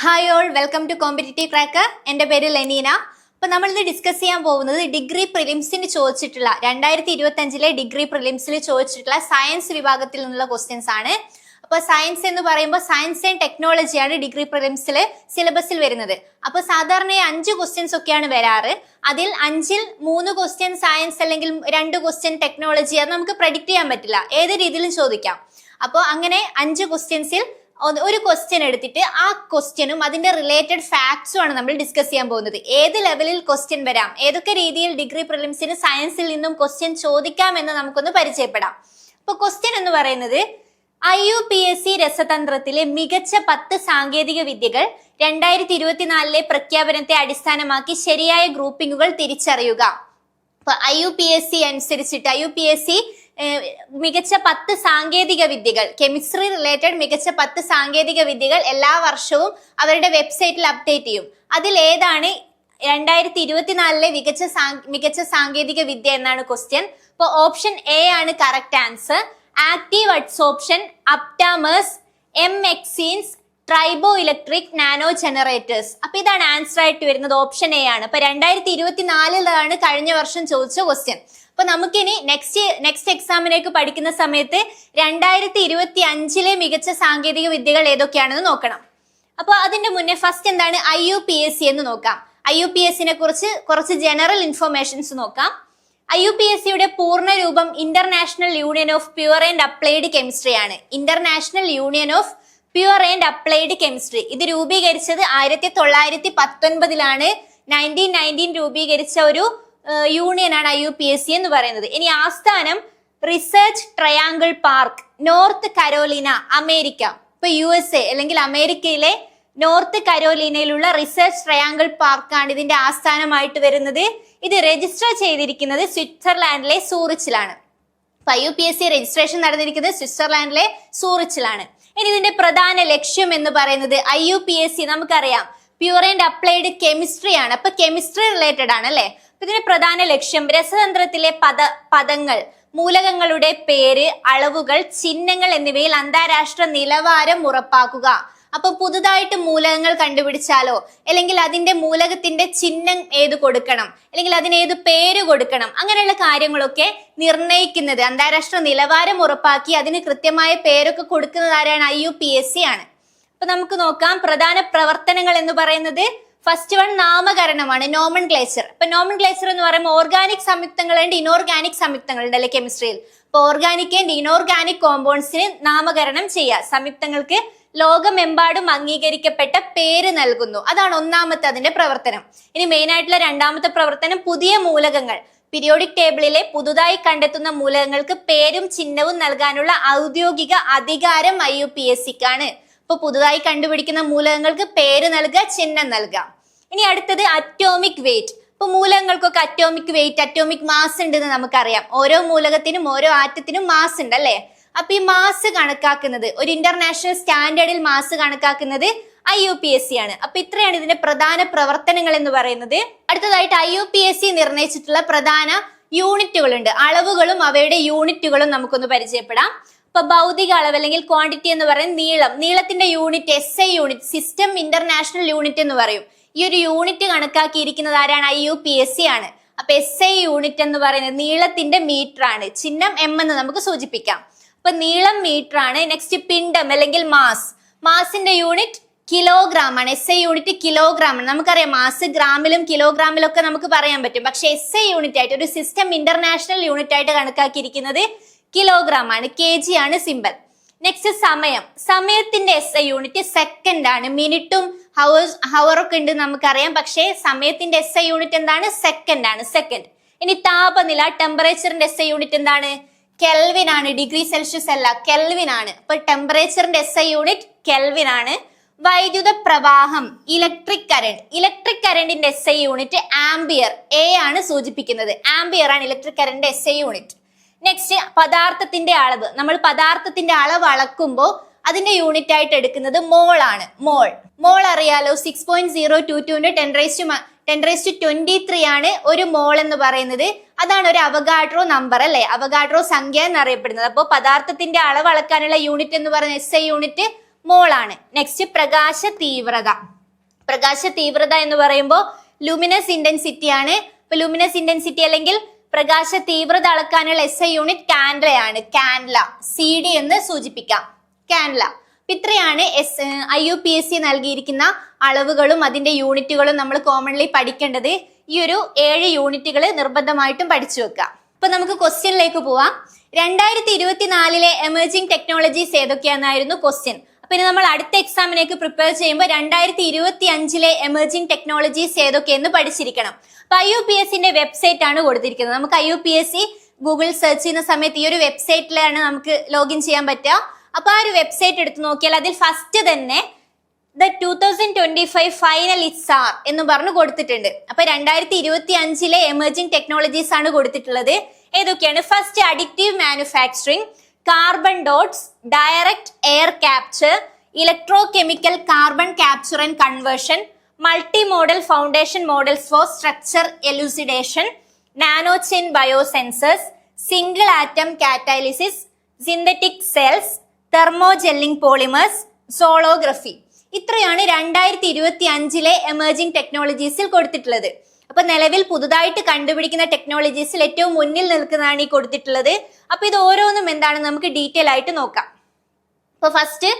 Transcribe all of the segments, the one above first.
Hi all, welcome to competitive cracker. എൻ്റെ പേര് ലെനീന. അപ്പോൾ നമ്മളിത് ഡിസ്കസ് ചെയ്യാൻ പോകുന്നത് ഡിഗ്രി പ്രിലിംസിന് ചോദിച്ചിട്ടുള്ള 2025 ഡിഗ്രി പ്രിലിംസിൽ ചോദിച്ചിട്ടുള്ള സയൻസ് വിഭാഗത്തിൽ നിന്നുള്ള ക്വസ്റ്റ്യൻസ് ആണ്. അപ്പോൾ സയൻസ് എന്ന് പറയുമ്പോൾ സയൻസ് ആൻഡ് ടെക്നോളജിയാണ് ഡിഗ്രി പ്രിലിംസിൽ സിലബസിൽ വരുന്നത്. അപ്പോൾ സാധാരണ 5 ക്വസ്റ്റ്യൻസ് ഒക്കെയാണ് വരാറ്. അതിൽ 5ൽ 3 ക്വസ്റ്റ്യൻ സയൻസ് അല്ലെങ്കിൽ 2 ക്വസ്റ്റ്യൻ ടെക്നോളജി, അത് നമുക്ക് പ്രഡിക്റ്റ് ചെയ്യാൻ പറ്റില്ല, ഏത് രീതിയിലും ചോദിക്കാം. അപ്പോൾ അങ്ങനെ 5 ക്വസ്റ്റ്യൻസിൽ ഒരു ക്വസ്റ്റ്യൻ എടുത്തിട്ട് ആ ക്വസ്റ്റ്യനും അതിന്റെ റിലേറ്റഡ് ഫാക്ട്സും ആണ് നമ്മൾ ഡിസ്കസ് ചെയ്യാൻ പോകുന്നത്. ഏത് ലെവലിൽ ക്വസ്റ്റ്യൻ വരാം, ഏതൊക്കെ രീതിയിൽ ഡിഗ്രി പ്രിലിംസിന് സയൻസിൽ നിന്നും ക്വസ്റ്റ്യൻ ചോദിക്കാം എന്ന് നമുക്കൊന്ന് പരിചയപ്പെടാം. അപ്പൊ ക്വസ്റ്റ്യൻ എന്ന് പറയുന്നത് IUPAC രസതന്ത്രത്തിലെ മികച്ച 10 സാങ്കേതിക വിദ്യകൾ 2024 പ്രഖ്യാപനത്തെ അടിസ്ഥാനമാക്കി ശരിയായ ഗ്രൂപ്പിംഗുകൾ തിരിച്ചറിയുക. അപ്പൊ IUPAC അനുസരിച്ചിട്ട് IUPAC മികച്ച 10 സാങ്കേതിക വിദ്യകൾ, കെമിസ്ട്രി റിലേറ്റഡ് മികച്ച 10 സാങ്കേതിക വിദ്യകൾ എല്ലാ വർഷവും അവരുടെ വെബ്സൈറ്റിൽ അപ്ഡേറ്റ് ചെയ്യും. അതിൽ ഏതാണ് 2024 മികച്ച സാങ്കേതിക വിദ്യ എന്നാണ് ക്വസ്റ്റ്യൻ. അപ്പോൾ ഓപ്ഷൻ എ ആണ് correct answer. Active adsorption, aptamers, MXenes, triboelectric nanogenerators. അപ്പൊ ഇതാണ് ആൻസർ ആയിട്ട് വരുന്നത്. ഓപ്ഷൻ എ ആണ്. അപ്പൊ 2024 കഴിഞ്ഞ വർഷം ചോദിച്ച ക്വസ്റ്റ്യൻ. അപ്പൊ നമുക്കിനി നെക്സ്റ്റ് എക്സാമിലേക്ക് പഠിക്കുന്ന സമയത്ത് 2025 മികച്ച സാങ്കേതിക വിദ്യകൾ ഏതൊക്കെയാണെന്ന് നോക്കണം. അപ്പൊ അതിന്റെ മുന്നേ ഫസ്റ്റ് എന്താണ് IUPAC എന്ന് നോക്കാം. IUPACനെ കുറിച്ച് കുറച്ച് ജനറൽ ഇൻഫർമേഷൻസ് നോക്കാം. IUPACയുടെ പൂർണ്ണ രൂപം international union of pure and applied chemistry ആണ്. International union of pure and applied chemistry. ഇത് രൂപീകരിച്ചത് 1919 1919 രൂപീകരിച്ച ഒരു യൂണിയൻ ആണ് IUPAC എന്ന് പറയുന്നത്. ഇനി ആസ്ഥാനം research triangle park, North Carolina, America. ഇപ്പൊ USA അല്ലെങ്കിൽ അമേരിക്കയിലെ നോർത്ത് കരോലിനയിലുള്ള റിസർച്ച് ട്രയാങ്കിൾ പാർക്കാണ് ഇതിന്റെ ആസ്ഥാനമായിട്ട് വരുന്നത്. ഇത് രജിസ്റ്റർ ചെയ്തിരിക്കുന്നത് സ്വിറ്റ്സർലാൻഡിലെ സൂറിച്ചിലാണ്. അപ്പൊ IUPAC രജിസ്ട്രേഷൻ നടന്നിരിക്കുന്നത് സ്വിറ്റ്സർലാൻഡിലെ സൂറിച്ചിലാണ്. ഇനി ഇതിന്റെ പ്രധാന ലക്ഷ്യം എന്ന് പറയുന്നത് IUPAC നമുക്കറിയാം പ്യുവർ ആൻഡ് അപ്ലൈഡ് കെമിസ്ട്രി ആണ്. അപ്പൊ കെമിസ്ട്രി റിലേറ്റഡ് ആണ് അല്ലെ. ഇതിന്റെ പ്രധാന ലക്ഷ്യം രസതന്ത്രത്തിലെ പദങ്ങൾ, മൂലകങ്ങളുടെ പേര്, അളവുകൾ, ചിഹ്നങ്ങൾ എന്നിവയിൽ അന്താരാഷ്ട്ര നിലവാരം ഉറപ്പാക്കുക. അപ്പൊ പുതുതായിട്ട് മൂലകങ്ങൾ കണ്ടുപിടിച്ചാലോ അല്ലെങ്കിൽ അതിന്റെ മൂലകത്തിന്റെ ചിഹ്നം ഏത് കൊടുക്കണം അല്ലെങ്കിൽ അതിന് ഏത് പേര് കൊടുക്കണം, അങ്ങനെയുള്ള കാര്യങ്ങളൊക്കെ നിർണയിക്കുന്നത്, അന്താരാഷ്ട്ര നിലവാരം ഉറപ്പാക്കി അതിന് കൃത്യമായ പേരൊക്കെ കൊടുക്കുന്നത് ആരാണ്? IUPAC ആണ്. അപ്പൊ നമുക്ക് നോക്കാം പ്രധാന പ്രവർത്തനങ്ങൾ എന്ന് പറയുന്നത്. ഫസ്റ്റ് വൺ നാമകരണമാണ്, നോമൻക്ലേച്ചർ. ഇപ്പൊ നോമൻക്ലേച്ചർ എന്ന് പറയുമ്പോൾ ഓർഗാനിക് സംയുക്തങ്ങളുണ്ട്, ഇനോർഗാനിക് സംയുക്തങ്ങളുണ്ട് അല്ലെ കെമിസ്ട്രിയിൽ. അപ്പൊ ഓർഗാനിക് ആൻഡ് ഇനോർഗാനിക് കോമ്പൗണ്ട്സിന് നാമകരണം ചെയ്യുക. സംയുക്തങ്ങൾക്ക് ലോകമെമ്പാടും അംഗീകരിക്കപ്പെട്ട പേര് നൽകുന്നു. അതാണ് ഒന്നാമത്തെ അതിന്റെ പ്രവർത്തനം. ഇനി മെയിൻ ആയിട്ടുള്ള രണ്ടാമത്തെ പ്രവർത്തനം പുതിയ മൂലകങ്ങൾ, പീരിയോഡിക് ടേബിളിലെ പുതുതായി കണ്ടെത്തുന്ന മൂലകങ്ങൾക്ക് പേരും ചിഹ്നവും നൽകാനുള്ള ഔദ്യോഗിക അധികാരം IUPACക്കാണ്. ഇപ്പൊ പുതുതായി കണ്ടുപിടിക്കുന്ന മൂലകങ്ങൾക്ക് പേര് നൽകുക, ചിഹ്നം നൽകുക. ഇനി അടുത്തത് അറ്റോമിക് വെയിറ്റ്. ഇപ്പൊ മൂലകങ്ങൾക്കൊക്കെ അറ്റോമിക് വെയിറ്റ്, അറ്റോമിക് മാസ് ഉണ്ടെന്ന് നമുക്കറിയാം. ഓരോ മൂലകത്തിനും ഓരോ ആറ്റത്തിനും മാസ് ഉണ്ട് അല്ലെ. അപ്പൊ ഈ മാസ് കണക്കാക്കുന്നത്, ഒരു ഇന്റർനാഷണൽ സ്റ്റാൻഡേർഡിൽ മാസ് കണക്കാക്കുന്നത് IUPAC ആണ്. അപ്പൊ ഇത്രയാണ് ഇതിന്റെ പ്രധാന പ്രവർത്തനങ്ങൾ എന്ന് പറയുന്നത്. അടുത്തതായിട്ട് IUPAC നിർണയിച്ചിട്ടുള്ള പ്രധാന യൂണിറ്റുകളുണ്ട്, അളവുകളും അവയുടെ യൂണിറ്റുകളും നമുക്കൊന്ന് പരിചയപ്പെടാം. ഇപ്പൊ ഭൗതിക അളവ് അല്ലെങ്കിൽ ക്വാണ്ടിറ്റി എന്ന് പറയുന്നത് നീളത്തിന്റെ unit SI unit, system international unit എന്ന് പറയും. ഈ ഒരു യൂണിറ്റ് കണക്കാക്കിയിരിക്കുന്നത് ആരാണ്? IUPAC ആണ്. അപ്പൊ SI യൂണിറ്റ് എന്ന് പറയുന്നത് നീളത്തിന്റെ മീറ്റർ ആണ്. ചിഹ്നം M എന്ന് നമുക്ക് സൂചിപ്പിക്കാം. അപ്പൊ നീളം മീറ്റർ ആണ്. നെക്സ്റ്റ് പിണ്ഡം അല്ലെങ്കിൽ മാസിന്റെ യൂണിറ്റ് കിലോഗ്രാം ആണ്. SI യൂണിറ്റ് കിലോഗ്രാം ആണ്. നമുക്കറിയാം മാസ് ഗ്രാമിലും കിലോഗ്രാമിലും ഒക്കെ നമുക്ക് പറയാൻ പറ്റും. പക്ഷെ SI യൂണിറ്റ് ആയിട്ട്, ഒരു സിസ്റ്റം ഇന്റർനാഷണൽ യൂണിറ്റ് ആയിട്ട് കണക്കാക്കിയിരിക്കുന്നത് കിലോഗ്രാം ആണ്. kg ആണ് സിമ്പൽ. നെക്സ്റ്റ് സമയത്തിന്റെ SI യൂണിറ്റ് സെക്കൻഡ് ആണ്. മിനിറ്റും ഹവറൊക്കെ ഉണ്ട് നമുക്കറിയാം. പക്ഷേ സമയത്തിന്റെ SI യൂണിറ്റ് എന്താണ്? സെക്കൻഡ് ആണ്, സെക്കൻഡ്. ഇനി താപനില, ടെമ്പറേച്ചറിന്റെ SI യൂണിറ്റ് എന്താണ്? കെൽവിൻ ആണ്. ഡിഗ്രി സെൽഷ്യസ് അല്ല, കെൽവിൻ ആണ്. അപ്പൊ ടെമ്പറേച്ചറിന്റെ SI യൂണിറ്റ് കെൽവിൻ ആണ്. വൈദ്യുത പ്രവാഹം, ഇലക്ട്രിക് കറണ്ടിന്റെ SI യൂണിറ്റ് ആംബിയർ, A ആണ് സൂചിപ്പിക്കുന്നത്. ആംബിയർ ആണ് ഇലക്ട്രിക് കറണ്ടിന്റെ SI യൂണിറ്റ്. നെക്സ്റ്റ് പദാർത്ഥത്തിന്റെ അളവ്. നമ്മൾ പദാർത്ഥത്തിന്റെ അളവ് അളക്കുമ്പോൾ അതിന്റെ യൂണിറ്റ് ആയിട്ട് എടുക്കുന്നത് മോൾ ആണ്. മോൾ അറിയാലോ, 6.022 10⁻23 ആണ് ഒരു മോൾ എന്ന് പറയുന്നത്. അതാണ് ഒരു അവഗാഡ്രോ നമ്പർ അല്ലെ, അവഗാഡ്രോ സംഖ്യ എന്നറിയപ്പെടുന്നത്. അപ്പോൾ പദാർത്ഥത്തിന്റെ അളവ് അളക്കാനുള്ള യൂണിറ്റ് എന്ന് പറയുന്ന SI യൂണിറ്റ് മോളാണ്. നെക്സ്റ്റ് പ്രകാശ തീവ്രത. പ്രകാശ തീവ്രത എന്ന് പറയുമ്പോൾ ലൂമിനസ് ഇന്റൻസിറ്റി ആണ്. ഇപ്പൊ ലൂമിനസ് ഇന്റൻസിറ്റി അല്ലെങ്കിൽ പ്രകാശ തീവ്രത അളക്കാനുള്ള SI യൂണിറ്റ് കാൻഡലയാണ്. കാൻഡല CD എന്ന് സൂചിപ്പിക്കാം. കാൻഡല. ഇത്രയാണ് IUPAC നൽകിയിരിക്കുന്ന അളവുകളും അതിന്റെ യൂണിറ്റുകളും നമ്മൾ കോമൺലി പഠിക്കേണ്ടത്. ഈ ഒരു 7 യൂണിറ്റുകൾ നിർബന്ധമായിട്ടും പഠിച്ചു വെക്കുക. അപ്പൊ നമുക്ക് ക്വസ്റ്റ്യനിലേക്ക് പോവാം. 2024 എമർജിംഗ് ടെക്നോളജീസ് ഏതൊക്കെയാണെന്നായിരുന്നു ക്വസ്റ്റ്യൻ. അപ്പൊ ഇനി നമ്മൾ അടുത്ത എക്സാമിനേക്ക് പ്രിപ്പയർ ചെയ്യുമ്പോൾ 2025 എമർജിംഗ് ടെക്നോളജീസ് ഏതൊക്കെയെന്ന് പഠിച്ചിരിക്കണം. അപ്പൊ IUPACന്റെ വെബ്സൈറ്റ് ആണ് കൊടുത്തിരിക്കുന്നത്. നമുക്ക് IUPAC ഗൂഗിൾ സെർച്ച് ചെയ്യുന്ന സമയത്ത് ഈ ഒരു വെബ്സൈറ്റിലാണ് നമുക്ക് ലോഗിൻ ചെയ്യാൻ പറ്റുക. അപ്പൊ ആ ഒരു വെബ്സൈറ്റ് എടുത്ത് നോക്കിയാൽ അതിൽ ഫസ്റ്റ് തന്നെ ദ 2025 ഫൈനൽ ISAR എന്ന് പറഞ്ഞു കൊടുത്തിട്ടുണ്ട്. അപ്പൊ 2025 എമർജിംഗ് ടെക്നോളജീസ് ആണ് കൊടുത്തിട്ടുള്ളത്. ഏതൊക്കെയാണ്? ഫസ്റ്റ് അഡിക്റ്റീവ് manufacturing, carbon dots, direct air capture, electrochemical carbon capture and conversion, multimodal foundation models for structure elucidation, nanochain biosensors, single atom catalysis, synthetic cells, thermogelling polymers, xolography. ഇത്രയാണ് 2025 emerging ടെക്നോളജീസിൽ കൊടുത്തിട്ടുള്ളത്. അപ്പൊ നിലവിൽ പുതുതായിട്ട് കണ്ടുപിടിക്കുന്ന ടെക്നോളജീസിൽ ഏറ്റവും മുന്നിൽ നിൽക്കുന്നതാണ് ഈ കൊടുത്തിട്ടുള്ളത്. അപ്പൊ ഇത് ഓരോന്നും എന്താണ് നമുക്ക് ഡീറ്റെയിൽ ആയിട്ട് നോക്കാം. അപ്പൊ ഫസ്റ്റ്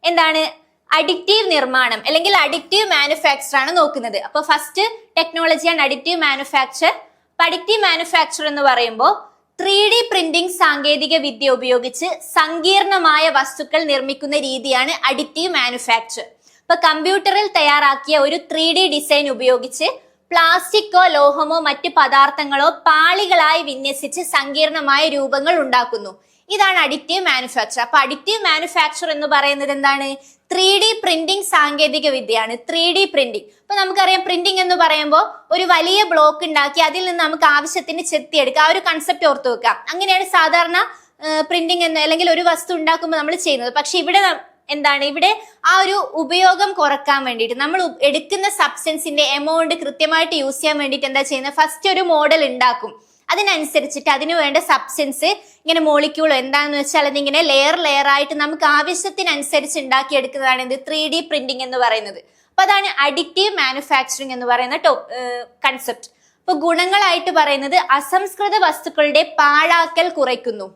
എന്താണ്? അഡിക്റ്റീവ് നിർമ്മാണം അല്ലെങ്കിൽ അഡിക്റ്റീവ് മാനുഫാക്ചർ ആണ് നോക്കുന്നത്. അപ്പൊ ഫസ്റ്റ് ടെക്നോളജിയാണ് അഡിക്റ്റീവ് മാനുഫാക്ചർ. അഡിക്റ്റീവ് മാനുഫാക്ചർ എന്ന് പറയുമ്പോൾ 3D പ്രിന്റിംഗ് സാങ്കേതിക വിദ്യ ഉപയോഗിച്ച് സങ്കീർണമായ വസ്തുക്കൾ നിർമ്മിക്കുന്ന രീതിയാണ് അഡിക്റ്റീവ് മാനുഫാക്ചർ. ഇപ്പൊ കമ്പ്യൂട്ടറിൽ തയ്യാറാക്കിയ ഒരു 3D ഡിസൈൻ ഉപയോഗിച്ച് പ്ലാസ്റ്റിക്കോ ലോഹമോ മറ്റ് പദാർത്ഥങ്ങളോ പാളികളായി വിന്യസിച്ച് സങ്കീർണമായ രൂപങ്ങൾ ഉണ്ടാക്കുന്നു. ഇതാണ് അഡിക്റ്റീവ് മാനുഫാക്ചർ. അപ്പൊ അഡിക്റ്റീവ് മാനുഫാക്ചർ എന്ന് പറയുന്നത് എന്താണ്? 3D പ്രിന്റിംഗ് സാങ്കേതിക വിദ്യയാണ്. 3D printing. അപ്പൊ നമുക്കറിയാം പ്രിന്റിംഗ് എന്ന് പറയുമ്പോൾ ഒരു വലിയ ബ്ലോക്ക് ഉണ്ടാക്കി അതിൽ നിന്ന് നമുക്ക് ആവശ്യത്തിന് ചെത്തിയെടുക്കാം. ആ ഒരു കൺസെപ്റ്റ് ഓർത്ത് വെക്കാം. അങ്ങനെയാണ് സാധാരണ പ്രിന്റിംഗ് എന്ന് അല്ലെങ്കിൽ ഒരു വസ്തു ഉണ്ടാക്കുമ്പോൾ നമ്മൾ ചെയ്യുന്നത്. പക്ഷെ ഇവിടെ എന്താണ്? ഇവിടെ ആ ഒരു ഉപയോഗം കുറക്കാൻ വേണ്ടിയിട്ട് നമ്മൾ എടുക്കുന്ന സബ്സ്റ്റൻസിന്റെ എമൗണ്ട് കൃത്യമായിട്ട് യൂസ് ചെയ്യാൻ വേണ്ടിയിട്ട് എന്താ ചെയ്യുന്നത്? ഫസ്റ്റ് ഒരു മോഡൽ ഉണ്ടാക്കും. അതിനനുസരിച്ചിട്ട് അതിന് വേണ്ട സബ്സ്റ്റൻസ് ഇങ്ങനെ മോളിക്യൂളോ എന്താണെന്ന് വെച്ചാൽ അതിങ്ങനെ ലെയർ ആയിട്ട് നമുക്ക് ആവശ്യത്തിനനുസരിച്ച് ഉണ്ടാക്കിയെടുക്കുന്നതാണ് എന്ത്? 3D പ്രിന്റിംഗ് എന്ന് പറയുന്നത്. അപ്പൊ അതാണ് അഡിക്റ്റീവ് മാനുഫാക്ചറിങ് എന്ന് പറയുന്ന കൺസെപ്റ്റ്. അപ്പൊ ഗുണങ്ങളായിട്ട് പറയുന്നത് അസംസ്കൃത വസ്തുക്കളുടെ പാഴാക്കൽ കുറയ്ക്കുന്നു.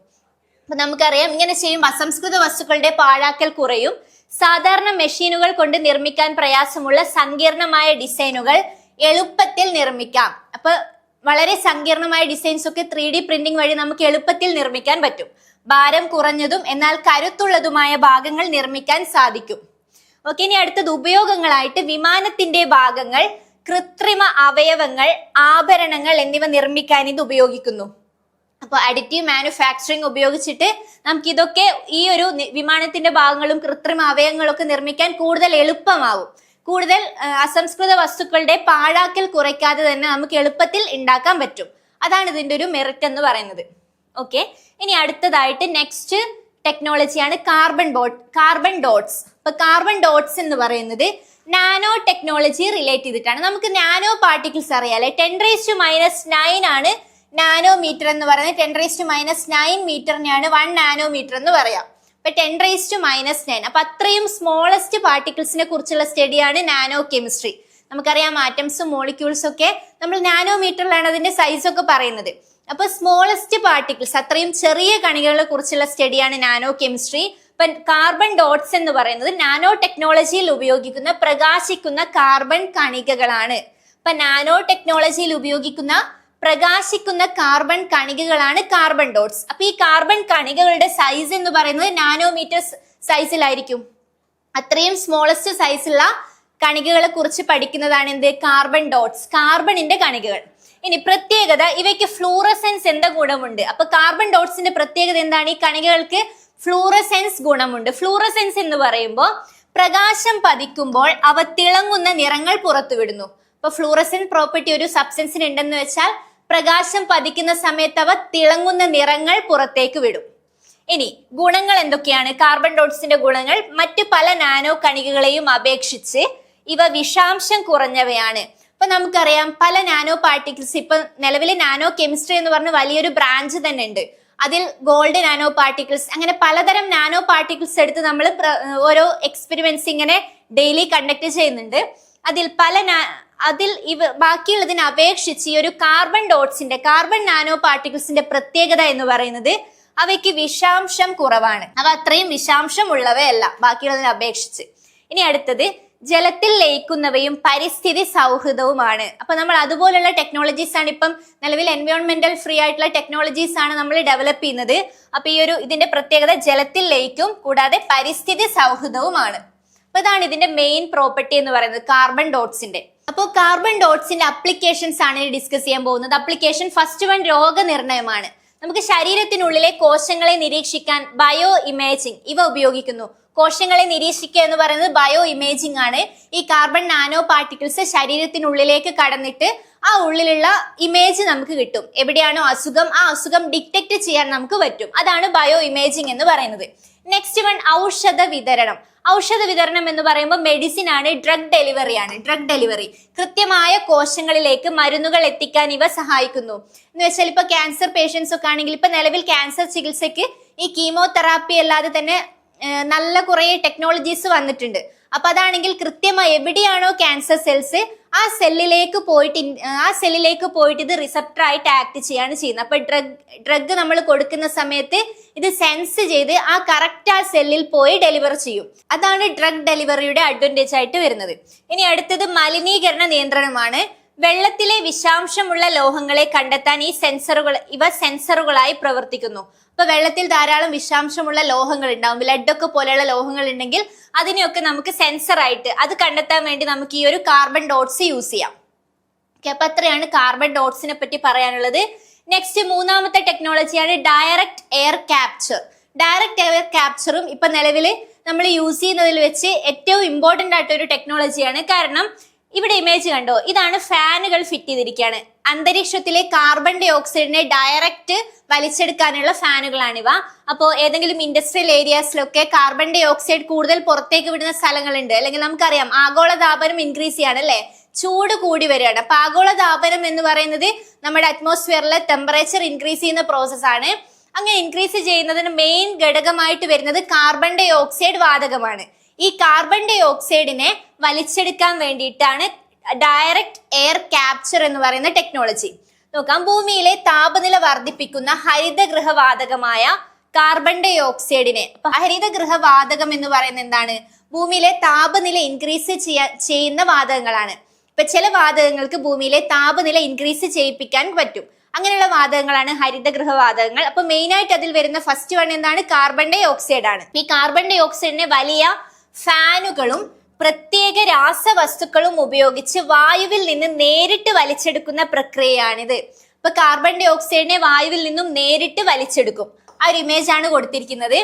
അപ്പൊ നമുക്കറിയാം ഇങ്ങനെ ചെയ്യുമ്പോൾ അസംസ്കൃത വസ്തുക്കളുടെ പാഴാക്കൽ കുറയും. സാധാരണ മെഷീനുകൾ കൊണ്ട് നിർമ്മിക്കാൻ പ്രയാസമുള്ള സങ്കീർണമായ ഡിസൈനുകൾ എളുപ്പത്തിൽ നിർമ്മിക്കാം. അപ്പൊ വളരെ സങ്കീർണമായ ഡിസൈൻസ് ഒക്കെ 3D പ്രിന്റിംഗ് വഴി നമുക്ക് എളുപ്പത്തിൽ നിർമ്മിക്കാൻ പറ്റും. ഭാരം കുറഞ്ഞതും എന്നാൽ കരുത്തുള്ളതുമായ ഭാഗങ്ങൾ നിർമ്മിക്കാൻ സാധിക്കും. ഓക്കെ, ഇനി അടുത്തത് ഉപയോഗങ്ങളായിട്ട് വിമാനത്തിന്റെ ഭാഗങ്ങൾ, കൃത്രിമ അവയവങ്ങൾ, ആഭരണങ്ങൾ എന്നിവ നിർമ്മിക്കാൻ ഇത് ഉപയോഗിക്കുന്നു. അപ്പൊ അഡിറ്റീവ് മാനുഫാക്ചറിങ് ഉപയോഗിച്ചിട്ട് നമുക്ക് ഇതൊക്കെ ഈ ഒരു വിമാനത്തിന്റെ ഭാഗങ്ങളും കൃത്രിമ അവയവങ്ങളും ഒക്കെ നിർമ്മിക്കാൻ കൂടുതൽ എളുപ്പമാവും. കൂടുതൽ അസംസ്കൃത വസ്തുക്കളുടെ പാഴാക്കൽ കുറയ്ക്കാതെ തന്നെ നമുക്ക് എളുപ്പത്തിൽ ഉണ്ടാക്കാൻ പറ്റും. അതാണ് ഇതിന്റെ ഒരു മെറിറ്റ് എന്ന് പറയുന്നത്. ഓക്കെ, ഇനി അടുത്തതായിട്ട് നെക്സ്റ്റ് ടെക്നോളജിയാണ് കാർബൺ ഡോട്ട്സ്. അപ്പൊ കാർബൺ ഡോട്ട്സ് എന്ന് പറയുന്നത് നാനോ ടെക്നോളജി റിലേറ്റ് ചെയ്തിട്ടാണ്. നമുക്ക് നാനോ പാർട്ടിക്കിൾസ് അറിയാലേ. 10⁻⁹ ആണ് നാനോമീറ്റർ എന്ന് പറയുന്നത്. 10⁻⁹ മീറ്ററിനെയാണ് 1 നാനോമീറ്റർ എന്ന് പറയാം. അപ്പൊ 10⁻⁹. അപ്പൊ അത്രയും സ്മോളസ്റ്റ് പാർട്ടിക്കിൾസിനെ കുറിച്ചുള്ള സ്റ്റഡിയാണ് നാനോ കെമിസ്ട്രി. നമുക്കറിയാം ആറ്റംസും മോളിക്യൂൾസും ഒക്കെ നമ്മൾ നാനോമീറ്ററിലാണ് അതിന്റെ സൈസ് ഒക്കെ പറയുന്നത്. അപ്പൊ സ്മോളസ്റ്റ് പാർട്ടിക്കിൾസ്, അത്രയും ചെറിയ കണികകളെ കുറിച്ചുള്ള സ്റ്റഡിയാണ് നാനോ കെമിസ്ട്രി. ഇപ്പൊ കാർബൺ ഡോട്ട്സ് എന്ന് പറയുന്നത് നാനോ ടെക്നോളജിയിൽ ഉപയോഗിക്കുന്ന പ്രകാശിക്കുന്ന കാർബൺ കണികകളാണ്. ഇപ്പൊ നാനോ ടെക്നോളജിയിൽ ഉപയോഗിക്കുന്ന പ്രകാശിക്കുന്ന കാർബൺ കണികകളാണ് കാർബൺ ഡോട്ട്സ്. അപ്പൊ ഈ കാർബൺ കണികകളുടെ സൈസ് എന്ന് പറയുന്നത് നാനോമീറ്റർ സൈസിലായിരിക്കും. അത്രയും സ്മോളസ്റ്റ് സൈസുള്ള കണികകളെ കുറിച്ച് പഠിക്കുന്നതാണ് എന്ത്? കാർബൺ ഡോട്ട്സ്, കാർബണിന്റെ കണികകൾ. ഇനി പ്രത്യേകത, ഇവയ്ക്ക് ഫ്ലൂറസെൻസ് എന്ന ഗുണമുണ്ട്. അപ്പൊ കാർബൺ ഡോട്ട്സിന്റെ പ്രത്യേകത എന്താണ്? ഈ കണികകൾക്ക് ഫ്ലൂറസെൻസ് ഗുണമുണ്ട്. ഫ്ലൂറസെൻസ് എന്ന് പറയുമ്പോൾ പ്രകാശം പതിക്കുമ്പോൾ അവ തിളങ്ങുന്ന നിറങ്ങൾ പുറത്തുവിടുന്നു. അപ്പൊ ഫ്ലൂറസെന്റ് പ്രോപ്പർട്ടി ഒരു സബ്സ്റ്റൻസിന് ഉണ്ടെന്ന് വെച്ചാൽ പ്രകാശം പതിക്കുന്ന സമയത്ത് അവ തിളങ്ങുന്ന നിറങ്ങൾ പുറത്തേക്ക് വിടും. ഇനി ഗുണങ്ങൾ എന്തൊക്കെയാണ്? കാർബൺ ഡോട്ട്സിന്റെ ഗുണങ്ങൾ മറ്റു പല നാനോ കണികകളെയും അപേക്ഷിച്ച് ഇവ വിഷാംശം കുറഞ്ഞവയാണ്. ഇപ്പൊ നമുക്കറിയാം പല നാനോ പാർട്ടിക്കിൾസ്, ഇപ്പൊ നിലവിലെ നാനോ കെമിസ്ട്രി എന്ന് പറഞ്ഞ വലിയൊരു ബ്രാഞ്ച് തന്നെ ഉണ്ട്. അതിൽ ഗോൾഡ് നാനോ പാർട്ടിക്കിൾസ്, അങ്ങനെ പലതരം നാനോ പാർട്ടിക്കിൾസ് എടുത്ത് നമ്മൾ ഓരോ എക്സ്പെരിമെന്റ്സ് ഇങ്ങനെ ഡെയിലി കണ്ടക്ട് ചെയ്യുന്നുണ്ട്. അതിൽ ബാക്കിയുള്ളതിനെ അപേക്ഷിച്ച് ഈ ഒരു കാർബൺ നാനോ പാർട്ടിക്കിൾസിന്റെ പ്രത്യേകത എന്ന് പറയുന്നത് അവയ്ക്ക് വിഷാംശം കുറവാണ്. അവ അത്രയും വിഷാംശം ഉള്ളവയല്ല ബാക്കിയുള്ളതിനെ അപേക്ഷിച്ച്. ഇനി അടുത്തത് ജലത്തിൽ ലയിക്കുന്നവയും പരിസ്ഥിതി സൗഹൃദവുമാണ്. അപ്പൊ നമ്മൾ അതുപോലുള്ള ടെക്നോളജീസ് ആണ് ഇപ്പം നിലവിൽ എൻവയോൺമെന്റൽ ഫ്രീ ആയിട്ടുള്ള ടെക്നോളജീസ് ആണ് നമ്മൾ ഡെവലപ്പ് ചെയ്യുന്നത്. അപ്പൊ ഇതിന്റെ പ്രത്യേകത ജലത്തിൽ ലയിക്കും, കൂടാതെ പരിസ്ഥിതി സൗഹൃദവുമാണ്. അപ്പൊ ഇതാണ് ഇതിന്റെ മെയിൻ പ്രോപ്പർട്ടി എന്ന് പറയുന്നത് കാർബൺ ഡോട്ട്സിന്റെ. അപ്പോൾ കാർബൺ ഡോട്ട്സിന്റെ അപ്ലിക്കേഷൻസ് ആണ് ഡിസ്കസ് ചെയ്യാൻ പോകുന്നത്. അപ്ലിക്കേഷൻ ഫസ്റ്റ് വൺ രോഗനിർണയമാണ്. നമുക്ക് ശരീരത്തിനുള്ളിലെ കോശങ്ങളെ നിരീക്ഷിക്കാൻ ബയോ ഇമേജിംഗ് ഇവ ഉപയോഗിക്കുന്നു. കോശങ്ങളെ നിരീക്ഷിക്കുക എന്ന് പറയുന്നത് ബയോ ഇമേജിംഗ് ആണ്. ഈ കാർബൺ നാനോ പാർട്ടിക്കിൾസ് ശരീരത്തിനുള്ളിലേക്ക് കടന്നിട്ട് ആ ഉള്ളിലുള്ള ഇമേജ് നമുക്ക് കിട്ടും. എവിടെയാണോ അസുഖം ആ അസുഖം ഡിറ്റക്ട് ചെയ്യാൻ നമുക്ക് പറ്റും. അതാണ് ബയോ ഇമേജിംഗ് എന്ന് പറയുന്നത്. നെക്സ്റ്റ് വൺ ഔഷധ വിതരണം. ഔഷധ വിതരണം എന്ന് പറയുമ്പോൾ മെഡിസിൻ ആണ്, ഡ്രഗ് ഡെലിവറി ആണ്. ഡ്രഗ് ഡെലിവറി കൃത്യമായ കോശങ്ങളിലേക്ക് മരുന്നുകൾ എത്തിക്കാൻ ഇവ സഹായിക്കുന്നു. എന്ന് വെച്ചാൽ ഇപ്പൊ ക്യാൻസർ പേഷ്യൻസ് ഒക്കെ ആണെങ്കിൽ ഇപ്പൊ നിലവിൽ ക്യാൻസർ ചികിത്സയ്ക്ക് ഈ കീമോതെറാപ്പി അല്ലാതെ തന്നെ നല്ല കുറെ ടെക്നോളജീസ് വന്നിട്ടുണ്ട്. അപ്പൊ അതാണെങ്കിൽ കൃത്യമായി എവിടെയാണോ ക്യാൻസർ സെൽസ് ആ സെല്ലിലേക്ക് പോയിട്ട് ഇത് റിസപ്റ്റർ ആയിട്ട് ആക്ട് ചെയ്യാണ് ചെയ്യുന്നത്. അപ്പൊ ഡ്രഗ് നമ്മൾ കൊടുക്കുന്ന സമയത്ത് ഇത് സെൻസ് ചെയ്ത് ആ കറക്റ്റ് ആ സെല്ലിൽ പോയി ഡെലിവർ ചെയ്യും. അതാണ് ഡ്രഗ് ഡെലിവറിയുടെ അഡ്വാൻറ്റേജ് ആയിട്ട് വരുന്നത്. ഇനി അടുത്തത് മലിനീകരണ നിയന്ത്രണമാണ്. വെള്ളത്തിലെ വിഷാംശമുള്ള ലോഹങ്ങളെ കണ്ടെത്താൻ ഇവ സെൻസറുകളായി പ്രവർത്തിക്കുന്നു. അപ്പൊ വെള്ളത്തിൽ ധാരാളം വിഷാംശമുള്ള ലോഹങ്ങൾ ഉണ്ടാവും, ലെഡൊക്കെ പോലെയുള്ള ലോഹങ്ങൾ ഉണ്ടെങ്കിൽ അതിനെയൊക്കെ നമുക്ക് സെൻസർ ആയിട്ട് അത് കണ്ടെത്താൻ വേണ്ടി നമുക്ക് ഈ ഒരു കാർബൺ ഡോട്ട്സ് യൂസ് ചെയ്യാം. അപ്പൊ അത്രയാണ് കാർബൺ ഡോട്ട്സിനെ പറ്റി പറയാനുള്ളത്. നെക്സ്റ്റ് മൂന്നാമത്തെ ടെക്നോളജിയാണ് direct air capture. Direct air ക്യാപ്ചറും ഇപ്പൊ നിലവിൽ നമ്മൾ യൂസ് ചെയ്യുന്നതിൽ വെച്ച് ഏറ്റവും ഇമ്പോർട്ടന്റ് ആയിട്ട് ഒരു ടെക്നോളജിയാണ്. കാരണം ഇവിടെ ഇമേജ് കണ്ടോ, ഇതാണ് ഫാനുകൾ ഫിറ്റ് ചെയ്തിരിക്കുകയാണ്. അന്തരീക്ഷത്തിലെ കാർബൺ ഡൈ ഓക്സൈഡിനെ ഡയറക്റ്റ് വലിച്ചെടുക്കാനുള്ള ഫാനുകളാണിവ. അപ്പോൾ ഏതെങ്കിലും ഇൻഡസ്ട്രിയൽ ഏരിയാസിലൊക്കെ കാർബൺ ഡൈ ഓക്സൈഡ് കൂടുതൽ പുറത്തേക്ക് വിടുന്ന സ്ഥലങ്ങളുണ്ട്, അല്ലെങ്കിൽ നമുക്കറിയാം ആഗോളതാപനം ഇൻക്രീസ് ചെയ്യാണ് അല്ലെ, ചൂട് കൂടി വരികയാണ്. അപ്പൊ ആഗോളതാപനം എന്ന് പറയുന്നത് നമ്മുടെ അറ്റ്മോസ്ഫിയറിലെ ടെമ്പറേച്ചർ ഇൻക്രീസ് ചെയ്യുന്ന പ്രോസസ് ആണ്. അങ്ങനെ ഇൻക്രീസ് ചെയ്യുന്നതിന് മെയിൻ ഘടകമായിട്ട് വരുന്നത് കാർബൺ ഡൈ ഓക്സൈഡ് വാതകമാണ്. ഈ കാർബൺ ഡൈ ഓക്സൈഡിനെ വലിച്ചെടുക്കാൻ വേണ്ടിയിട്ടാണ് ഡയറക്റ്റ് എയർ ക്യാപ്ചർ എന്ന് പറയുന്ന ടെക്നോളജി. നോക്കാം, ഭൂമിയിലെ താപനില വർദ്ധിപ്പിക്കുന്ന ഹരിതഗൃഹവാതകമായ കാർബൺ ഡൈ ഓക്സൈഡിനെ, അപ്പൊ ഹരിതഗൃഹവാതകം എന്ന് പറയുന്നത് എന്താണ്? ഭൂമിയിലെ താപനില ഇൻക്രീസ് ചെയ്യുന്ന വാതകങ്ങളാണ്. ഇപ്പൊ ചില വാതകങ്ങൾക്ക് ഭൂമിയിലെ താപനില ഇൻക്രീസ് ചെയ്യിപ്പിക്കാൻ പറ്റും. അങ്ങനെയുള്ള വാതകങ്ങളാണ് ഹരിതഗൃഹവാതകങ്ങൾ. അപ്പൊ മെയിൻ ആയിട്ട് അതിൽ വരുന്ന ഫസ്റ്റ് വൺ എന്താണ്? കാർബൺ ഡൈ ഓക്സൈഡ് ആണ്. ഈ കാർബൺ ഡൈ ഓക്സൈഡിനെ വലിയ ഫാനുകളും പ്രത്യേക രാസവസ്തുക്കളും ഉപയോഗിച്ച് വായുവിൽ നിന്ന് നേരിട്ട് വലിച്ചെടുക്കുന്ന പ്രക്രിയയാണിത്. ഇപ്പൊ കാർബൺ ഡൈ ഓക്സൈഡിനെ വായുവിൽ നിന്നും നേരിട്ട് വലിച്ചെടുക്കും. ആ ഒരു ഇമേജ് ആണ് കൊടുത്തിരിക്കുന്നത്.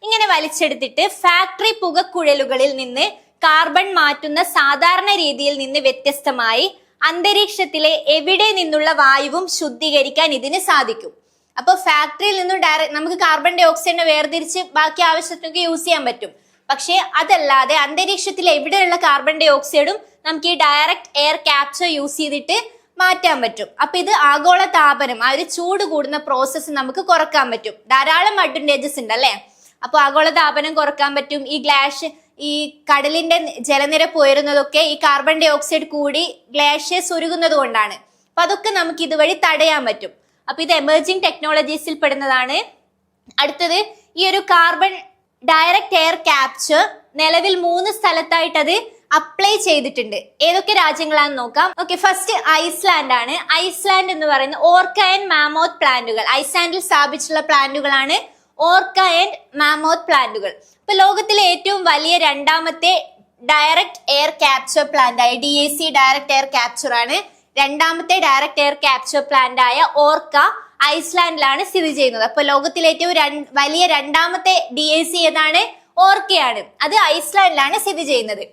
ഇങ്ങനെ വലിച്ചെടുത്തിട്ട് ഫാക്ടറി പുകക്കുഴലുകളിൽ നിന്ന് കാർബൺ മാറ്റുന്ന സാധാരണ രീതിയിൽ നിന്ന് വ്യത്യസ്തമായി അന്തരീക്ഷത്തിലെ എവിടെ നിന്നുള്ള വായുവും ശുദ്ധീകരിക്കാൻ ഇതിന് സാധിക്കും. അപ്പൊ ഫാക്ടറിയിൽ നിന്നും ഡയറക്റ്റ് നമുക്ക് കാർബൺ ഡൈ ഓക്സൈഡിനെ വേർതിരിച്ച് ബാക്കി ആവശ്യത്തിനൊക്കെ യൂസ് ചെയ്യാൻ പറ്റും. പക്ഷെ അതല്ലാതെ അന്തരീക്ഷത്തിൽ എവിടെയുള്ള കാർബൺ ഡൈ ഓക്സൈഡും നമുക്ക് ഈ ഡയറക്റ്റ് എയർ ക്യാപ്ചർ യൂസ് ചെയ്തിട്ട് മാറ്റാൻ പറ്റും. അപ്പൊ ഇത് ആഗോള താപനം, ആ ഒരു ചൂട് കൂടുന്ന പ്രോസസ്സ് നമുക്ക് കുറക്കാൻ പറ്റും. ധാരാളം അഡ്വാൻറ്റേജസ് ഉണ്ട് അല്ലെ. അപ്പൊ ആഗോള താപനം കുറക്കാൻ പറ്റും. ഈ കടലിന്റെ ജലനിരപ്പ് ഉയരുന്നതൊക്കെ ഈ കാർബൺ ഡൈ ഓക്സൈഡ് കൂടി ഗ്ലാഷ്യസ് ഉരുകുന്നത് കൊണ്ടാണ്. അപ്പൊ അതൊക്കെ നമുക്ക് ഇതുവഴി തടയാൻ പറ്റും. അപ്പൊ ഇത് എമർജിംഗ് ടെക്നോളജീസിൽ പെടുന്നതാണ്. അടുത്തത് ഈ ഒരു കാർബൺ ഡയറക്റ്റ് എയർ ക്യാപ്ചർ നിലവിൽ 3 സ്ഥലത്തായിട്ട് അത് അപ്ലൈ ചെയ്തിട്ടുണ്ട്. ഏതൊക്കെ രാജ്യങ്ങളാണെന്ന് നോക്കാം. ഓക്കെ, ഫസ്റ്റ് ഐസ്ലാൻഡ് ആണ്. ഐസ്ലാൻഡ് എന്ന് പറയുന്ന ഓർക്ക ആൻഡ് മാമോത്ത് പ്ലാന്റുകൾ, ഐസ്ലാൻഡിൽ സ്ഥാപിച്ചിട്ടുള്ള പ്ലാന്റുകളാണ് ഓർക്ക ആൻഡ് മാമോത്ത് പ്ലാന്റുകൾ. ഇപ്പൊ ലോകത്തിലെ ഏറ്റവും വലിയ രണ്ടാമത്തെ ഡയറക്റ്റ് എയർ ക്യാപ്ചർ പ്ലാന്റ് ആയ DAC ഡയറക്റ്റ് എയർ ക്യാപ്ചർ ആണ്. രണ്ടാമത്തെ ഡയറക്റ്റ് എയർ ക്യാപ്ചർ പ്ലാന്റ് ആയ ഓർക്ക ഐസ്ലാൻഡിലാണ് സ്ഥിതി ചെയ്യുന്നത്. അപ്പൊ ലോകത്തിലെ ഏറ്റവും വലിയ രണ്ടാമത്തെ DAC ഏതാണ്? ഓർക്കയാണ്. അത് ഐസ്ലാൻഡിലാണ് സ്ഥിതി ചെയ്യുന്നത്.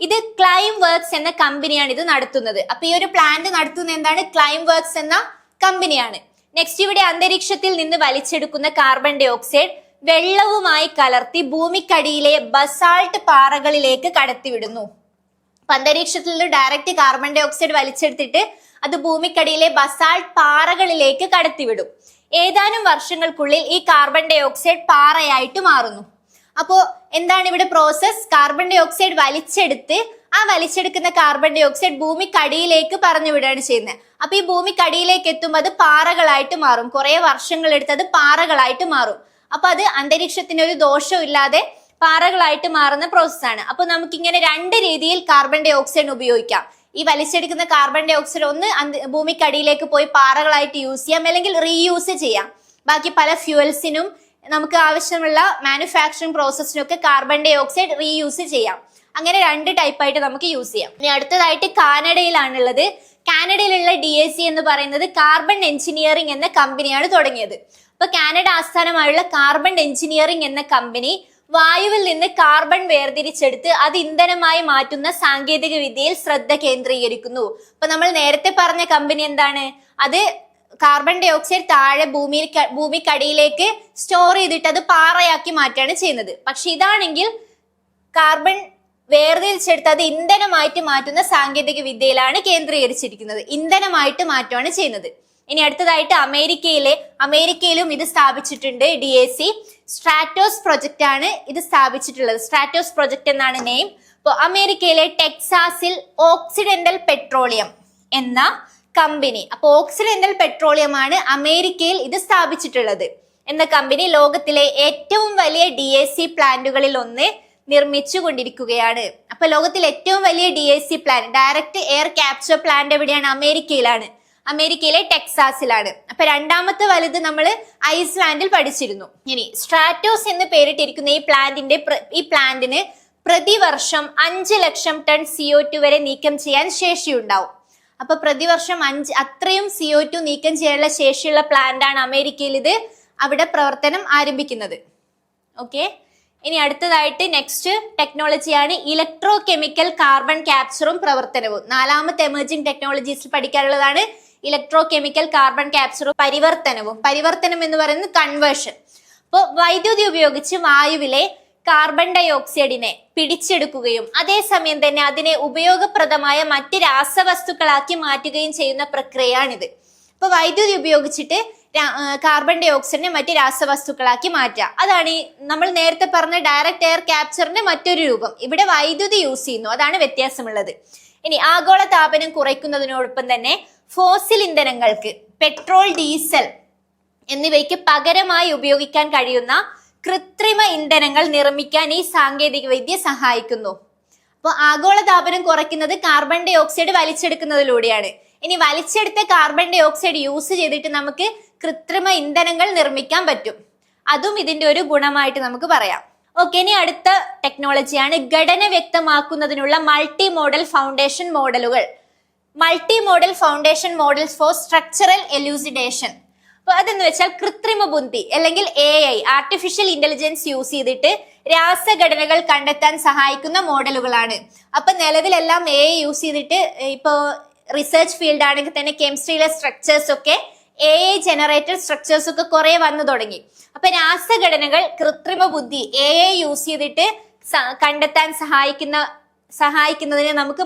ഇത് ക്ലൈം വർക്ക്സ് എന്ന കമ്പനിയാണ് ഇത് നടത്തുന്നത്. അപ്പൊ ഈ ഒരു പ്ലാന്റ് നടത്തുന്നത് എന്താണ്? ക്ലൈം വർക്ക്സ് എന്ന കമ്പനിയാണ്. നെക്സ്റ്റ്, ഇവിടെ അന്തരീക്ഷത്തിൽ നിന്ന് വലിച്ചെടുക്കുന്ന കാർബൺ ഡൈ ഓക്സൈഡ് വെള്ളവുമായി കലർത്തി ഭൂമിക്കടിയിലെ ബസാൾട്ട് പാറകളിലേക്ക് കടത്തിവിടുന്നു. അപ്പൊ അന്തരീക്ഷത്തിൽ നിന്ന് ഡയറക്റ്റ് കാർബൺ ഡൈ ഓക്സൈഡ് വലിച്ചെടുത്തിട്ട് അത് ഭൂമിക്കടിയിലെ ബസാൾട്ട് പാറകളിലേക്ക് കടത്തിവിടും. ഏതാനും വർഷങ്ങൾക്കുള്ളിൽ ഈ കാർബൺ ഡൈ ഓക്സൈഡ് പാറയായിട്ട് മാറുന്നു. അപ്പോ എന്താണ് ഇവിടെ പ്രോസസ്? കാർബൺ ഡൈ ഓക്സൈഡ് വലിച്ചെടുത്ത് ആ വലിച്ചെടുക്കുന്ന കാർബൺ ഡൈ ഓക്സൈഡ് ഭൂമിക്കടിയിലേക്ക് പറഞ്ഞു വിടുകയാണ് ചെയ്യുന്നത്. അപ്പൊ ഈ ഭൂമിക്കടിയിലേക്ക് എത്തുമ്പോൾ അത് പാറകളായിട്ട് മാറും. കുറെ വർഷങ്ങൾ എടുത്ത് അത് പാറകളായിട്ട് മാറും. അപ്പൊ അത് അന്തരീക്ഷത്തിന് ഒരു ദോഷവും ഇല്ലാതെ പാറകളായിട്ട് മാറുന്ന പ്രോസസ്സാണ്. അപ്പൊ നമുക്കിങ്ങനെ രണ്ട് രീതിയിൽ കാർബൺ ഡൈ ഓക്സൈഡ് ഉപയോഗിക്കാം. ഈ വലിച്ചെടുക്കുന്ന കാർബൺ ഡൈ ഓക്സൈഡ് ഒന്ന് ഭൂമിക്കടിയിലേക്ക് പോയി പാറകളായിട്ട് യൂസ് ചെയ്യാം, അല്ലെങ്കിൽ റീയൂസ് ചെയ്യാം. ബാക്കി പല ഫ്യൂവൽസിനും നമുക്ക് ആവശ്യമുള്ള മാനുഫാക്ചറിങ് പ്രോസസ്സിനൊക്കെ കാർബൺ ഡൈ ഓക്സൈഡ് റീയൂസ് ചെയ്യാം. അങ്ങനെ രണ്ട് ടൈപ്പായിട്ട് നമുക്ക് യൂസ് ചെയ്യാം. ഇനി അടുത്തതായിട്ട് കാനഡയിലാണുള്ളത്. കാനഡയിലുള്ള DAC എന്ന് പറയുന്നത് കാർബൺ എഞ്ചിനീയറിംഗ് എന്ന കമ്പനിയാണ് തുടങ്ങിയത്. അപ്പൊ കാനഡ ആസ്ഥാനമായുള്ള കാർബൺ എഞ്ചിനീയറിംഗ് എന്ന കമ്പനി വായുവിൽ നിന്ന് കാർബൺ വേർതിരിച്ചെടുത്ത് അത് ഇന്ധനമായി മാറ്റുന്ന സാങ്കേതിക വിദ്യയിൽ ശ്രദ്ധ കേന്ദ്രീകരിക്കുന്നു. അപ്പൊ നമ്മൾ നേരത്തെ പറഞ്ഞ കമ്പനി എന്താണ്? അത് കാർബൺ ഡൈ ഓക്സൈഡ് താഴെ ഭൂമിക്കടിയിലേക്ക് സ്റ്റോർ ചെയ്തിട്ട് അത് പാറയാക്കി മാറ്റാണ് ചെയ്യുന്നത്. പക്ഷെ ഇതാണെങ്കിൽ കാർബൺ വേർതിരിച്ചെടുത്ത് അത് ഇന്ധനമായിട്ട് മാറ്റുന്ന സാങ്കേതിക വിദ്യയിലാണ് കേന്ദ്രീകരിച്ചിരിക്കുന്നത്. ഇന്ധനമായിട്ട് മാറ്റുകയാണ് ചെയ്യുന്നത്. ഇനി അടുത്തതായിട്ട് അമേരിക്കയിലും ഇത് സ്ഥാപിച്ചിട്ടുണ്ട്. DAC സ്ട്രാറ്റോസ് പ്രൊജക്റ്റ് ആണ് ഇത് സ്ഥാപിച്ചിട്ടുള്ളത്. സ്ട്രാറ്റോസ് പ്രൊജക്റ്റ് എന്നാണ് നെയിം. അപ്പോൾ അമേരിക്കയിലെ ടെക്സാസിൽ ഓക്സിഡന്റൽ പെട്രോളിയം എന്ന കമ്പനി, അപ്പൊ ഓക്സിഡന്റൽ പെട്രോളിയം ആണ് അമേരിക്കയിൽ ഇത് സ്ഥാപിച്ചിട്ടുള്ളത് എന്ന കമ്പനി ലോകത്തിലെ ഏറ്റവും വലിയ DAC പ്ലാന്റുകളിൽ ഒന്ന് നിർമ്മിച്ചു കൊണ്ടിരിക്കുകയാണ്. അപ്പൊ ലോകത്തിലെ ഏറ്റവും വലിയ DAC plant, direct air capture plant എവിടെയാണ്? അമേരിക്കയിലാണ്. അമേരിക്കയിലെ ടെക്സാസിലാണ്. അപ്പൊ രണ്ടാമത്തെ വലുത് നമ്മൾ ഐസ്ലാൻഡിൽ പഠിച്ചിരുന്നു. ഇനി സ്ട്രാറ്റോസ് എന്ന് പേരിട്ടിരിക്കുന്ന ഈ പ്ലാന്റിന് പ്രതിവർഷം 5 ലക്ഷം ടൺ CO2 വരെ നീക്കം ചെയ്യാൻ ശേഷിയുണ്ടാവും. അപ്പൊ പ്രതിവർഷം അത്രയും CO2 നീക്കം ചെയ്യാനുള്ള ശേഷിയുള്ള പ്ലാന്റ് ആണ് അമേരിക്കയിൽ ഇത് അവിടെ പ്രവർത്തനം ആരംഭിക്കുന്നത്. ഓക്കെ, ഇനി അടുത്തതായിട്ട് നെക്സ്റ്റ് ടെക്നോളജിയാണ് ഇലക്ട്രോ കെമിക്കൽ കാർബൺ ക്യാപ്ചറും പ്രവർത്തനവും. നാലാമത്തെ എമർജിംഗ് ടെക്നോളജീസിൽ പഠിക്കാനുള്ളതാണ് ഇലക്ട്രോ കെമിക്കൽ കാർബൺ ക്യാപ്ചറും പരിവർത്തനവും. പരിവർത്തനം എന്ന് പറയുന്നത് കൺവേർഷൻ. അപ്പോൾ വൈദ്യുതി ഉപയോഗിച്ച് വായുവിലെ കാർബൺ ഡൈ ഓക്സൈഡിനെ പിടിച്ചെടുക്കുകയും അതേസമയം തന്നെ അതിനെ ഉപയോഗപ്രദമായ മറ്റ് രാസവസ്തുക്കളാക്കി മാറ്റുകയും ചെയ്യുന്ന പ്രക്രിയയാണിത്. അപ്പൊ വൈദ്യുതി ഉപയോഗിച്ചിട്ട് കാർബൺ ഡൈ ഓക്സൈഡിനെ മറ്റ് രാസവസ്തുക്കളാക്കി മാറ്റുക. അതാണ് ഈ നമ്മൾ നേരത്തെ പറഞ്ഞ ഡയറക്റ്റ് എയർ ക്യാപ്ചറിന്റെ മറ്റൊരു രൂപം. ഇവിടെ വൈദ്യുതി യൂസ് ചെയ്യുന്നു, അതാണ് വ്യത്യാസമുള്ളത്. ഇനി ആഗോള താപനം കുറയ്ക്കുന്നതിനോടൊപ്പം തന്നെ ഫോസിൽ ഇന്ധനങ്ങൾക്ക് പെട്രോൾ, ഡീസൽ എന്നിവയ്ക്ക് പകരമായി ഉപയോഗിക്കാൻ കഴിയുന്ന കൃത്രിമ ഇന്ധനങ്ങൾ നിർമ്മിക്കാൻ ഈ സാങ്കേതിക വിദ്യ സഹായിക്കുന്നു. അപ്പോൾ ആഗോളതാപനം കുറയ്ക്കുന്നത് കാർബൺ ഡൈ ഓക്സൈഡ് വലിച്ചെടുക്കുന്നതിലൂടെയാണ്. ഇനി വലിച്ചെടുത്ത കാർബൺ ഡൈ ഓക്സൈഡ് യൂസ് ചെയ്തിട്ട് നമുക്ക് കൃത്രിമ ഇന്ധനങ്ങൾ നിർമ്മിക്കാൻ പറ്റും. അതും ഇതിന്റെ ഒരു ഗുണമായിട്ട് നമുക്ക് പറയാം. ഓക്കെ, ഇനി അടുത്ത ടെക്നോളജിയാണ് ഘടന വ്യക്തമാക്കുന്നതിനുള്ള മൾട്ടി മോഡൽ ഫൗണ്ടേഷൻ മോഡലുകൾ. Multimodal foundation models for structural elucidation. അപ്പൊ അതെന്ന് വെച്ചാൽ കൃത്രിമ ബുദ്ധി അല്ലെങ്കിൽ AI, ആർട്ടിഫിഷ്യൽ ഇന്റലിജൻസ് യൂസ് ചെയ്തിട്ട് രാസഘടനകൾ കണ്ടെത്താൻ സഹായിക്കുന്ന മോഡലുകളാണ്. അപ്പൊ നിലവിലെല്ലാം AI യൂസ് ചെയ്തിട്ട് ഇപ്പോ റിസർച്ച് ഫീൽഡ് ആണെങ്കിൽ തന്നെ കെമിസ്ട്രിയിലെ സ്ട്രക്ചേഴ്സ് ഒക്കെ AI ജനറേറ്റഡ് സ്ട്രക്ചേഴ്സ് ഒക്കെ കുറെ വന്നു തുടങ്ങി. അപ്പൊ രാസഘടനകൾ കൃത്രിമ ബുദ്ധി AI യൂസ് ചെയ്തിട്ട് കണ്ടെത്താൻ സഹായിക്കുന്നതിന് നമുക്ക്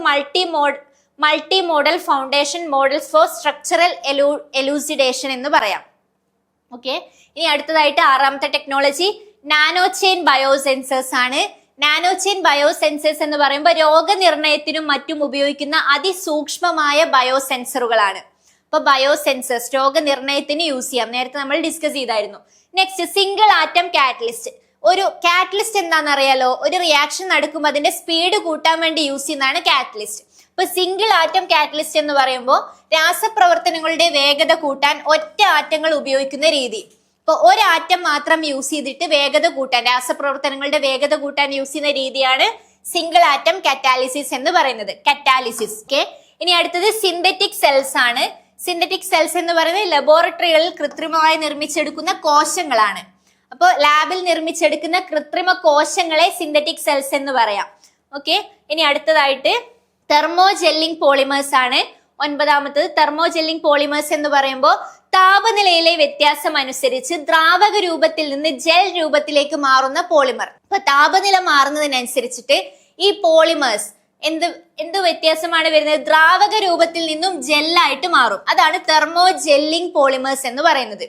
multimodal foundation models for structural elucidation എന്ന് പറയാം. ഓക്കെ, ഇനി അടുത്തതായിട്ട് ആറാമത്തെ ടെക്നോളജി നാനോ ചെയിൻ ബയോസെൻസേഴ്സ് ആണ്. നാനോ ചെയിൻ ബയോസെൻസേഴ്സ് എന്ന് പറയുമ്പോൾ രോഗനിർണയത്തിനും മറ്റും ഉപയോഗിക്കുന്ന അതിസൂക്ഷ്മമായ ബയോസെൻസറുകളാണ്. അപ്പൊ ബയോസെൻസേഴ്സ് രോഗനിർണയത്തിന് യൂസ് ചെയ്യാം. നേരത്തെ നമ്മൾ ഡിസ്കസ് ചെയ്തായിരുന്നു. Next single atom catalyst. ഒരു കാറ്റലിസ്റ്റ് എന്താണെന്നറിയാലോ? ഒരു റിയാക്ഷൻ നടക്കുമ്പോൾ അതിന്റെ സ്പീഡ് കൂട്ടാൻ വേണ്ടി യൂസ് ചെയ്യുന്നതാണ് കാറ്റലിസ്റ്റ്. ഇപ്പൊ സിംഗിൾ ആറ്റം കാറ്റലിസ്റ്റ് എന്ന് പറയുമ്പോൾ രാസപ്രവർത്തനങ്ങളുടെ വേഗത കൂട്ടാൻ ഒറ്റ ആറ്റങ്ങൾ ഉപയോഗിക്കുന്ന രീതി. ഇപ്പൊ ഒരാറ്റം മാത്രം യൂസ് ചെയ്തിട്ട് വേഗത കൂട്ടാൻ, രാസപ്രവർത്തനങ്ങളുടെ വേഗത കൂട്ടാൻ യൂസ് ചെയ്യുന്ന രീതിയാണ് സിംഗിൾ ആറ്റം കറ്റാലിസിസ് എന്ന് പറയുന്നത്. കറ്റാലിസിസ്. ഓക്കെ, ഇനി അടുത്തത് സിന്തറ്റിക് സെൽസ് ആണ്. സിന്തറ്റിക് സെൽസ് എന്ന് പറയുന്നത് ലബോറട്ടറികളിൽ കൃത്രിമമായി നിർമ്മിച്ചെടുക്കുന്ന കോശങ്ങളാണ്. അപ്പോൾ ലാബിൽ നിർമ്മിച്ചെടുക്കുന്ന കൃത്രിമ കോശങ്ങളെ സിന്തറ്റിക് സെൽസ് എന്ന് പറയാം. ഓക്കെ, ഇനി അടുത്തതായിട്ട് തെർമോജെല്ലിംഗ് പോളിമേഴ്സ് ആണ്. ഒൻപതാമത്തത് തെർമോജെല്ലിംഗ് പോളിമേഴ്സ് എന്ന് പറയുമ്പോൾ താപനിലയിലെ വ്യത്യാസം അനുസരിച്ച് ദ്രാവക രൂപത്തിൽ നിന്ന് ജെൽ രൂപത്തിലേക്ക് മാറുന്ന പോളിമർ. അപ്പൊ താപനില മാറുന്നതിനനുസരിച്ചിട്ട് ഈ പോളിമേഴ്സ് എന്ത് വ്യത്യാസമാണ് വരുന്നത്? ദ്രാവക രൂപത്തിൽ നിന്നും ജെല്ലായിട്ട് മാറും. അതാണ് തെർമോജെല്ലിംഗ് പോളിമേഴ്സ് എന്ന് പറയുന്നത്.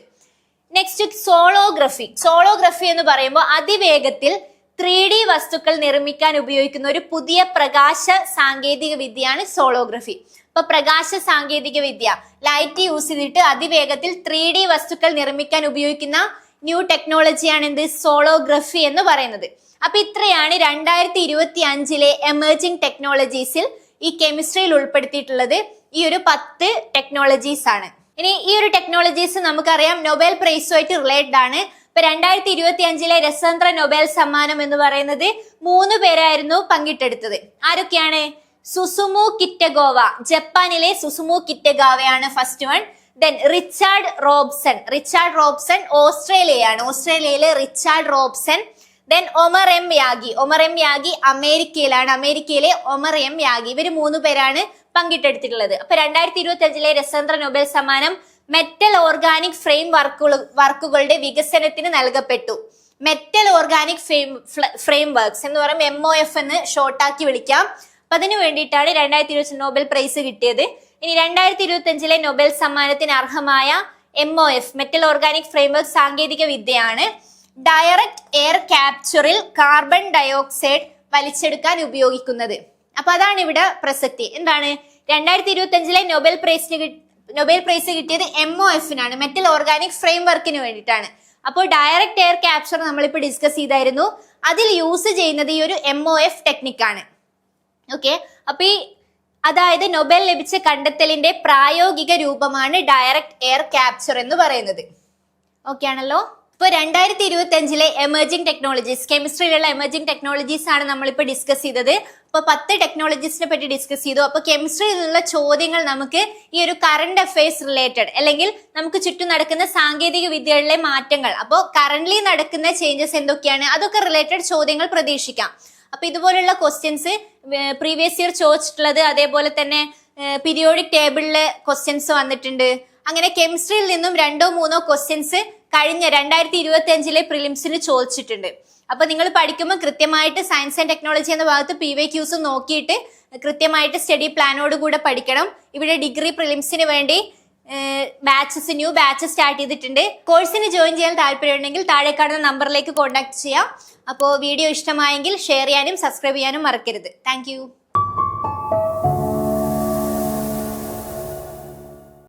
നെക്സ്റ്റ് സോളോഗ്രഫി. സോളോഗ്രഫി എന്ന് പറയുമ്പോൾ അതിവേഗത്തിൽ 3D വസ്തുക്കൾ നിർമ്മിക്കാൻ ഉപയോഗിക്കുന്ന ഒരു പുതിയ പ്രകാശ സാങ്കേതിക വിദ്യയാണ് സോളോഗ്രഫി. ഇപ്പൊ പ്രകാശ സാങ്കേതിക വിദ്യ, ലൈറ്റ് യൂസ് ചെയ്തിട്ട് അതിവേഗത്തിൽ 3D വസ്തുക്കൾ നിർമ്മിക്കാൻ ഉപയോഗിക്കുന്ന ന്യൂ ടെക്നോളജിയാണ് എന്ത്? സോളോഗ്രഫി എന്ന് പറയുന്നത്. അപ്പൊ ഇത്രയാണ് 2025 എമർജിംഗ് ടെക്നോളജീസിൽ ഈ കെമിസ്ട്രിയിൽ ഉൾപ്പെടുത്തിയിട്ടുള്ളത്. ഈ ഒരു 10 ടെക്നോളജീസ് ആണ്. ഇനി ഈ ഒരു ടെക്നോളജീസ് നമുക്കറിയാം നൊബേൽ പ്രൈസുമായിട്ട് റിലേറ്റഡ് ആണ്. ഇപ്പൊ 2025 രസതന്ത്ര നൊബേൽ സമ്മാനം എന്ന് പറയുന്നത് 3 പേരായിരുന്നു പങ്കിട്ടെടുത്തത്. ആരൊക്കെയാണ്? സുസുമു കിറ്റഗോവ, ജപ്പാനിലെ സുസുമു കിറ്റഗാവയാണ് first one. Then Richard Robson ഓസ്ട്രേലിയയാണ്, ഓസ്ട്രേലിയയിലെ Richard Robson. Then Omar M Yaghi അമേരിക്കയിലാണ്, അമേരിക്കയിലെ ഒമർ എം യാഗി. ഇവര് 3 പേരാണ് പങ്കിട്ടെടുത്തിട്ടുള്ളത്. അപ്പൊ 2025 രസതന്ത്ര നൊബേൽ സമ്മാനം മെറ്റൽ ഓർഗാനിക് ഫ്രെയിം വർക്കുകളുടെ വികസനത്തിന് നൽകപ്പെട്ടു. മെറ്റൽ ഓർഗാനിക് ഫ്രെയിം വർക്ക്സ് എന്ന് പറയുമ്പോൾ MOF എന്ന് ഷോർട്ടാക്കി വിളിക്കാം. അപ്പൊ അതിനു വേണ്ടിയിട്ടാണ് 2025 നൊബേൽ പ്രൈസ് കിട്ടിയത്. ഇനി 2025 നൊബേൽ സമ്മാനത്തിന് അർഹമായ MOF മെറ്റൽ ഓർഗാനിക് ഫ്രെയിംവർക്ക് സാങ്കേതിക വിദ്യയാണ് ഡയറക്റ്റ് എയർ ക്യാപ്ചറിൽ കാർബൺ ഡയോക്സൈഡ് വലിച്ചെടുക്കാൻ ഉപയോഗിക്കുന്നത്. അപ്പൊ അതാണ് ഇവിടെ പ്രസക്തി. എന്താണ്? 2025 നൊബേൽ പ്രൈസ് കിട്ടിയത് MOF-നാണ്, മെറ്റൽ ഓർഗാനിക് ഫ്രെയിംവർക്കിന് വേണ്ടിയിട്ടാണ്. അപ്പോൾ ഡയറക്റ്റ് എയർ ക്യാപ്ചർ നമ്മളിപ്പോൾ ഡിസ്കസ് ചെയ്തായിരുന്നു. അതിൽ യൂസ് ചെയ്യുന്നത് ഈ ഒരു MOF ടെക്നിക്കാണ്. ഓക്കെ, അപ്പൊ അതായത് നൊബേൽ ലഭിച്ച കണ്ടെത്തലിന്റെ പ്രായോഗിക രൂപമാണ് ഡയറക്റ്റ് എയർ ക്യാപ്ചർ എന്ന് പറയുന്നത്. ഓക്കെ ആണല്ലോ. ഇപ്പോൾ 2025 എമർജിംഗ് ടെക്നോളജീസ്, കെമിസ്ട്രിയിലുള്ള എമർജിംഗ് ടെക്നോളജീസ് ആണ് നമ്മളിപ്പോൾ ഡിസ്കസ് ചെയ്തത്. അപ്പോൾ 10 ടെക്നോളജീസിനെ പറ്റി ഡിസ്കസ് ചെയ്തു. അപ്പോൾ കെമിസ്ട്രിയിൽ നിന്നുള്ള ചോദ്യങ്ങൾ നമുക്ക് ഈ ഒരു കറണ്ട് അഫയേഴ്സ് റിലേറ്റഡ്, അല്ലെങ്കിൽ നമുക്ക് ചുറ്റും നടക്കുന്ന സാങ്കേതിക വിദ്യകളിലെ മാറ്റങ്ങൾ, അപ്പോൾ കറന്റ്ലി നടക്കുന്ന ചേഞ്ചസ് എന്തൊക്കെയാണ്, അതൊക്കെ റിലേറ്റഡ് ചോദ്യങ്ങൾ പ്രതീക്ഷിക്കാം. അപ്പൊ ഇതുപോലുള്ള ക്വസ്റ്റ്യൻസ് പ്രീവിയസ് ഇയർ ചോദിച്ചിട്ടുള്ളത്, അതേപോലെ തന്നെ പീരിയോഡിക് ടേബിളിലെ ക്വസ്റ്റ്യൻസ് വന്നിട്ടുണ്ട്. അങ്ങനെ കെമിസ്ട്രിയിൽ നിന്നും 2-3 ക്വസ്റ്റ്യൻസ് കഴിഞ്ഞ 2025 പ്രിലിംസിന് ചോദിച്ചിട്ടുണ്ട്. അപ്പൊ നിങ്ങൾ പഠിക്കുമ്പോൾ കൃത്യമായിട്ട് സയൻസ് ആൻഡ് ടെക്നോളജി എന്ന ഭാഗത്ത് PYQs നോക്കിയിട്ട് കൃത്യമായിട്ട് സ്റ്റഡി പ്ലാനോട് കൂടെ പഠിക്കണം. ഇവിടെ ഡിഗ്രി പ്രിലിംസിന് വേണ്ടി ന്യൂ ബാച്ച് സ്റ്റാർട്ട് ചെയ്തിട്ടുണ്ട്. കോഴ്സിന് ജോയിൻ ചെയ്യാൻ താല്പര്യമുണ്ടെങ്കിൽ താഴെ കാണുന്ന നമ്പറിലേക്ക് കോൺടാക്ട് ചെയ്യാം. അപ്പോൾ വീഡിയോ ഇഷ്ടമായെങ്കിൽ ഷെയർ ചെയ്യാനും സബ്സ്ക്രൈബ് ചെയ്യാനും മറക്കരുത്. താങ്ക്